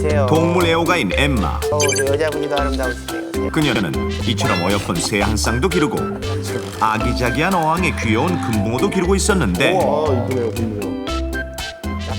보세요. 동물 애호가인 엠마. 저 여자분이도 아름다우시네요. 그녀는 이처럼 어여쁜 새 한 쌍도 기르고 아기자기한 어항에 귀여운 금붕어도 기르고 있었는데 이쁘네요, 이쁘네요.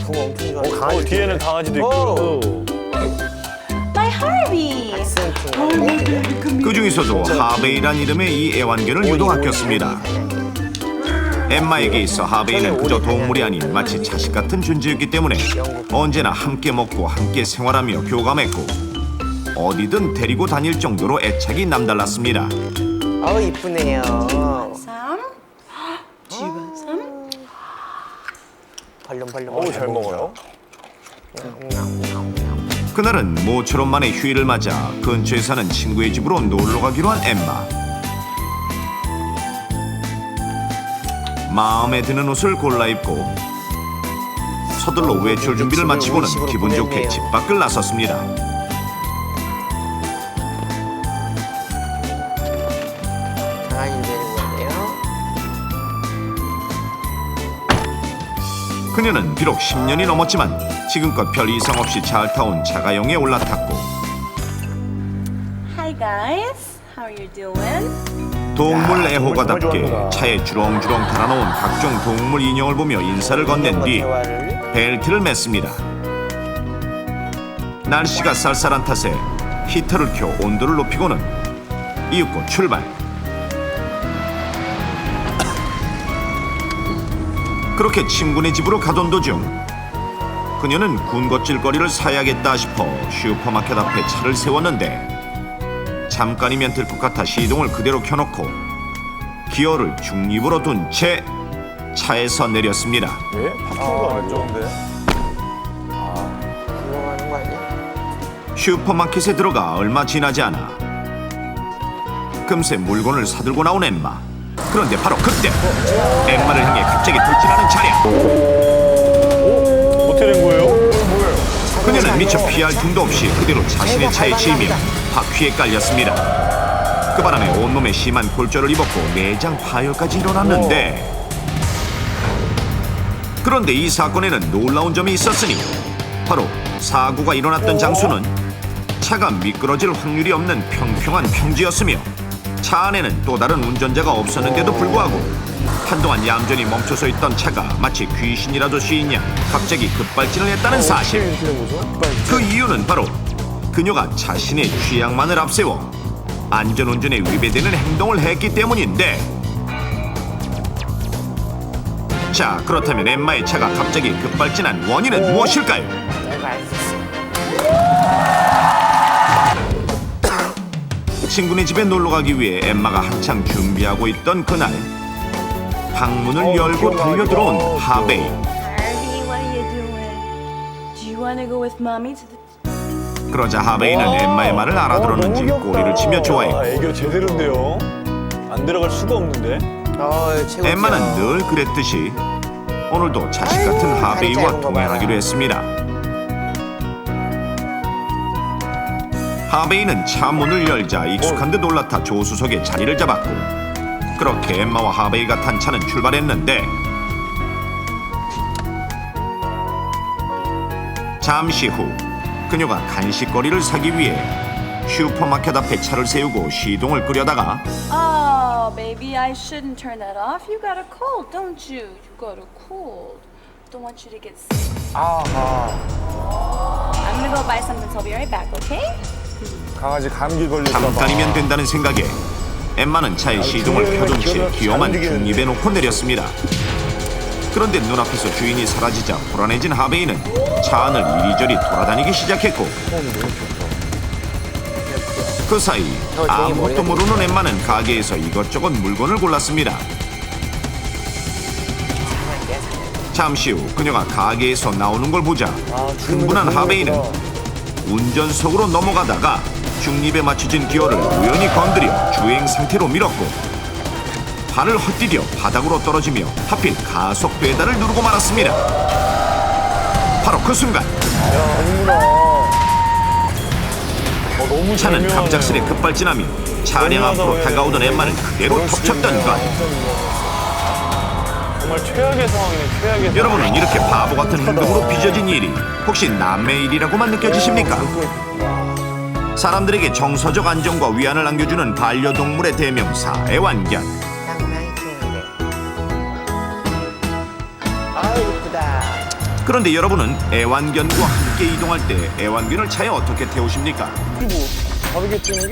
붕어 엄청 좋아해요. 뒤에는 강아지도 있고. My Harvey. 그 중에서도 하베이란 이름의 이 애완견을 유독 아꼈습니다. 엠마에게 있어 하베이는 그저 동물이 아닌 마치 자식 같은 존재였기 때문에 언제나 함께 먹고 함께 생활하며 교감했고 어디든 데리고 다닐 정도로 애착이 남달랐습니다. 아우 이쁘네요. Some. Do you want some? 벌렁벌렁. 어우, 잘 먹어요. 그날은 모처럼 만의 휴일을 맞아 근처에 사는 친구의 집으로 놀러 가기로 한 엠마. 마음에 드는 옷을 골라 입고 서둘러 외출 준비를 마치고는 기분 좋게 집 밖을 나섰습니다. 강아지 되는 거네요. 그녀는 비록 10년이 넘었지만 지금껏 별 이상 없이 잘 타온 자가용에 올라탔고 Hi guys. How are you doing? 동물 애호가답게 차에 주렁주렁 달아놓은 각종 동물 인형을 보며 인사를 건넨 뒤 대화를. 벨트를 맸습니다. 날씨가 쌀쌀한 탓에 히터를 켜 온도를 높이고는 이윽고 출발. 그렇게 친구네 집으로 가던 도중 그녀는 군것질거리를 사야겠다 싶어 슈퍼마켓 앞에 차를 세웠는데 잠깐이면 될 것 같아 시동을 그대로 켜놓고 기어를 중립으로 둔 채 차에서 내렸습니다. 예? 바뀐 거 아닌데? 들어가는 거 아니야? 슈퍼마켓에 들어가 얼마 지나지 않아 금세 물건을 사들고 나온 엠마. 그런데 바로 그때 엠마를 향해 갑자기 돌진하는 차량. 어떻게 된 거예요? 그녀는 미처 피할 틈도 없이 그대로 자신의 차에 치이며 바퀴에 깔렸습니다. 그 바람에 온몸에 심한 골절을 입었고 내장 파열까지 일어났는데 그런데 이 사건에는 놀라운 점이 있었으니 바로 사고가 일어났던 장소는 차가 미끄러질 확률이 없는 평평한 평지였으며 차 안에는 또 다른 운전자가 없었는데도 불구하고 한동안 얌전히 멈춰서 있던 차가 마치 귀신이라도 씌인 양 갑자기 급발진을 했다는 사실. 그 이유는 바로 그녀가 자신의 취향만을 앞세워 안전운전에 위배되는 행동을 했기 때문인데 자, 그렇다면 엠마의 차가 갑자기 급발진한 원인은 무엇일까요? 내가 알겠어. 친구네 집에 놀러 가기 위해 엠마가 한창 준비하고 있던 그날 방문을 열고 달려들어온 하베이. Harvey, what are you doing? Do you want to go with mommy to the... 그러자 하베이는 엠마의 말을 알아들었는지 꼬리를 치며 좋아했고 애교 제대로인데요. 안 들어갈 수가 없는데. 최고. 엠마는 늘 그랬듯이 오늘도 자식 같은 하베이와 동행하기로 했습니다. 하베이는 차 문을 열자 익숙한 듯 올라타 조수석에 자리를 잡았고 그렇게 엠마와 하베이가 탄 차는 출발했는데 잠시 후 그녀가 간식거리를 사기 위해 슈퍼마켓 앞에 차를 세우고 시동을 끄려다가 Oh, baby, I shouldn't turn that off. You got a cold, don't you? You got a cold. Don't want you to get sick. I'm gonna go buy something, so I'll be right back, okay? 강아지 감기 걸릴까 봐. 잠깐이면 된다는 생각에 엠마는 차에 시동을 켜둔 채 기어만 중립에 놓고 내렸습니다. 그런데 눈앞에서 주인이 사라지자 불안해진 하베이는 차 안을 이리저리 돌아다니기 시작했고 그 사이 아무것도 모르는 엠마는 가게에서 이것저것 물건을 골랐습니다. 잠시 후 그녀가 가게에서 나오는 걸 보자 흥분한 하베이는 운전석으로 넘어가다가 중립에 맞춰진 기어를 우연히 건드려 주행 상태로 밀었고 발을 헛디뎌 바닥으로 떨어지며 하필 가속 페달을 누르고 말았습니다. 바로 그 순간 너무 차는 절묘하네요. 갑작스레 급발진하며 차량 앞으로 다가오던 엠마를 그대로 덮쳤던 것. 정말 최악의 상황이네, 최악의 상황. 여러분은 이렇게 바보 같은 행동으로 빚어진 일이 혹시 남의 일이라고만 느껴지십니까? 사람들에게 정서적 안정과 위안을 안겨주는 반려동물의 대명사 애완견. 상당히 좋은데. 아유 이쁘다. 그런데 여러분은 애완견과 함께 이동할 때 애완견을 차에 어떻게 태우십니까?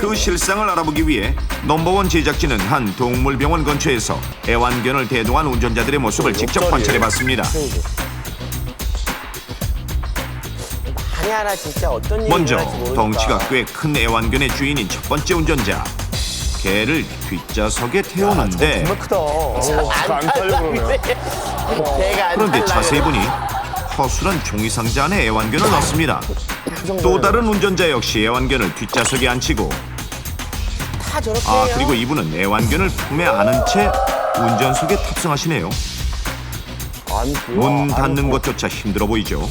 그 실상을 알아보기 위해 넘버원 제작진은 한 동물병원 근처에서 애완견을 대동한 운전자들의 모습을 직접 관찰해봤습니다. 하나하나 진짜 어떤 일이 먼저 일어날지 모르니까. 덩치가 꽤 큰 애완견의 주인인 첫 번째 운전자. 개를 뒷좌석에 태우는데 정말 크다. 안 탈려 그러네. 배가 안 그런데 탈라요. 자세히 보니 허술한 종이 상자 안에 애완견을 넣습니다. 또 다른 운전자 역시 애완견을 뒷좌석에 앉히고 다 저렇게 해요. 그리고 이분은 애완견을 품에 안은 채 운전석에 탑승하시네요. 문 닫는 것조차 힘들어 보이죠.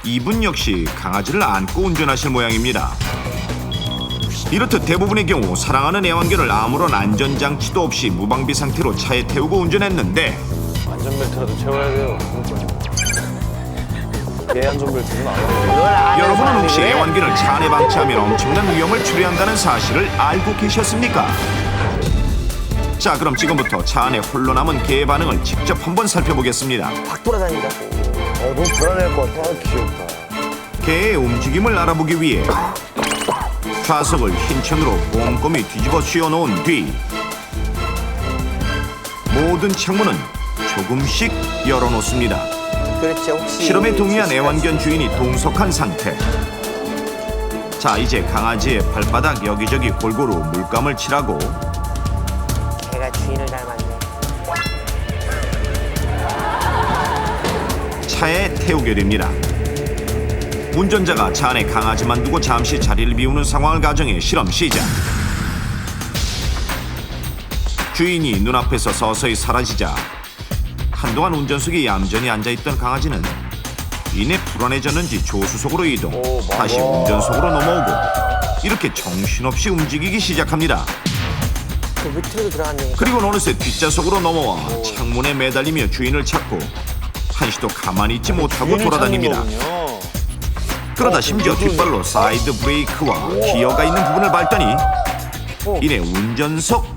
이분 역시 강아지를 안고 운전하실 모양입니다. 이렇듯 대부분의 경우 사랑하는 애완견을 아무런 안전장치도 없이 무방비 상태로 차에 태우고 운전했는데 안전벨트라도 채워야 돼요. 개 안전벨트는 안 해요. 그걸 아는 여러분은 사람이 혹시 그래? 애완견을 차 안에 방치하면 엄청난 위험을 초래한다는 사실을 알고 계셨습니까? 자, 그럼 지금부터 차 안에 홀로 남은 개의 반응을 직접 한번 살펴보겠습니다. 막 돌아다닌다. 너무 불안해할 것 같아. 귀엽다. 개의 움직임을 알아보기 위해 좌석을 흰 천으로 꼼꼼히 뒤집어 씌워놓은 뒤 모든 창문은 조금씩 열어놓습니다. 그렇죠. 혹시 실험에 동의한 애완견 주인이 동석한 상태. 자, 이제 강아지의 발바닥 여기저기 골고루 물감을 칠하고 개가 주인을 닮았네. 차에 태우게 됩니다. 운전자가 차 안에 강아지만 두고 잠시 자리를 비우는 상황을 가정해 실험 시작. 주인이 눈앞에서 서서히 사라지자 한동안 운전석에 얌전히 앉아있던 강아지는 이내 불안해졌는지 조수석으로 이동, 다시 운전석으로 넘어오고 이렇게 정신없이 움직이기 시작합니다. 그 밑으로 들어갔네. 그리고 어느새 뒷좌석으로 넘어와 창문에 매달리며 주인을 찾고 한시도 가만히 있지 못하고 돌아다닙니다. 그러다 심지어 뒷발로 사이드 브레이크와 기어가 있는 부분을 밟더니 이내 운전석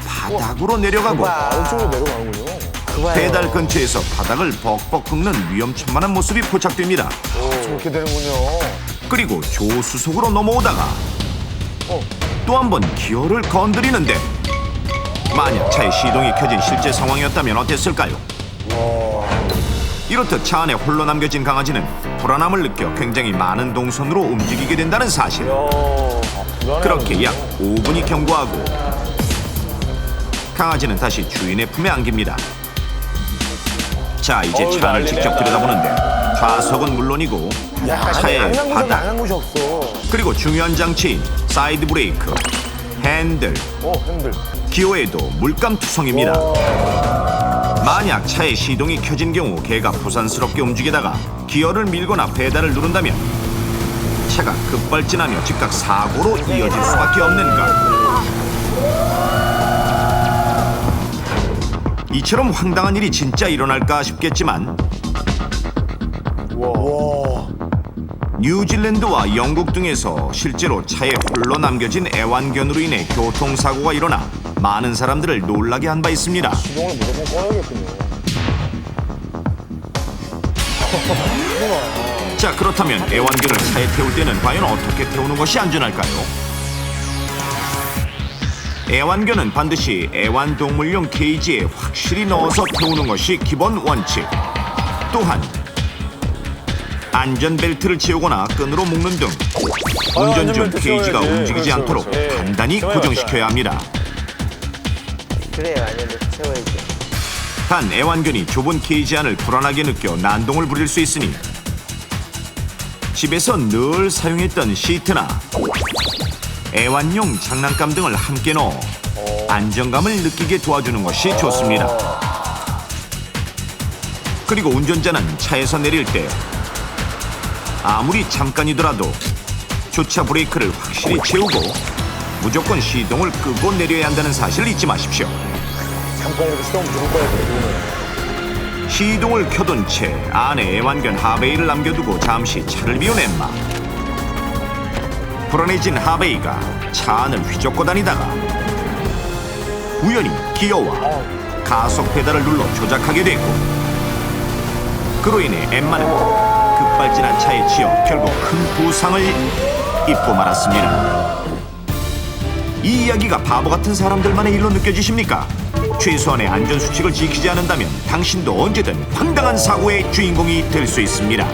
바닥으로 내려가고 안쪽으로 내려가는군요. 그봐요. 페달 근처에서 바닥을 벅벅 긁는 위험천만한 모습이 포착됩니다. 저렇게 되는군요. 그리고 조수석으로 넘어오다가 또 한 번 기어를 건드리는데 만약 차의 시동이 켜진 실제 상황이었다면 어땠을까요? 이렇듯 차 안에 홀로 남겨진 강아지는 불안함을 느껴 굉장히 많은 동선으로 움직이게 된다는 사실. 그렇게 약 5분이 경과하고 강아지는 다시 주인의 품에 안깁니다. 자, 이제 차 안을 직접 들여다보는데 좌석은 물론이고 차의 바닥 한 곳이 없어. 그리고 중요한 장치인 사이드 브레이크, 핸들, 핸들. 기어에도 물감투성입니다. 만약 차의 시동이 켜진 경우 개가 부산스럽게 움직이다가 기어를 밀거나 페달을 누른다면 차가 급발진하며 즉각 사고로 이어질 수밖에 없는 것. 이처럼 황당한 일이 진짜 일어날까 싶겠지만 뉴질랜드와 영국 등에서 실제로 차에 홀로 남겨진 애완견으로 인해 교통사고가 일어나 많은 사람들을 놀라게 한 바 있습니다. 시동을 무조건 꺼야겠군요. 자, 그렇다면 애완견을 차에 태울 때는 과연 어떻게 태우는 것이 안전할까요? 애완견은 반드시 애완동물용 케이지에 확실히 넣어서 태우는 것이 기본 원칙. 또한 안전벨트를 채우거나 끈으로 묶는 등 운전 중 안전벨트 케이지가 채워야지. 움직이지 그렇죠, 않도록 그렇죠. 단단히 채워야죠. 고정시켜야 합니다. 그래요. 아니면 채워야죠. 단 애완견이 좁은 케이지 안을 불안하게 느껴 난동을 부릴 수 있으니 집에서 늘 사용했던 시트나 애완용 장난감 등을 함께 넣어 안정감을 느끼게 도와주는 것이 좋습니다. 그리고 운전자는 차에서 내릴 때 아무리 잠깐이더라도 주차 브레이크를 확실히 채우고 무조건 시동을 끄고 내려야 한다는 사실을 잊지 마십시오. 잠깐 이렇게 시동 무조건 꺼야 돼. 시동을 켜둔 채 아내 애완견 하베이를 남겨두고 잠시 차를 비운 엠마. 불안해진 하베이가 차 안을 휘젓고 다니다가 우연히 기어와 가속 페달을 눌러 조작하게 되고, 그로 인해 엠마는 급발진한 차에 치여 결국 큰 부상을 입고 말았습니다. 이 이야기가 바보 같은 사람들만의 일로 느껴지십니까? 최소한의 안전수칙을 지키지 않는다면 당신도 언제든 황당한 사고의 주인공이 될 수 있습니다.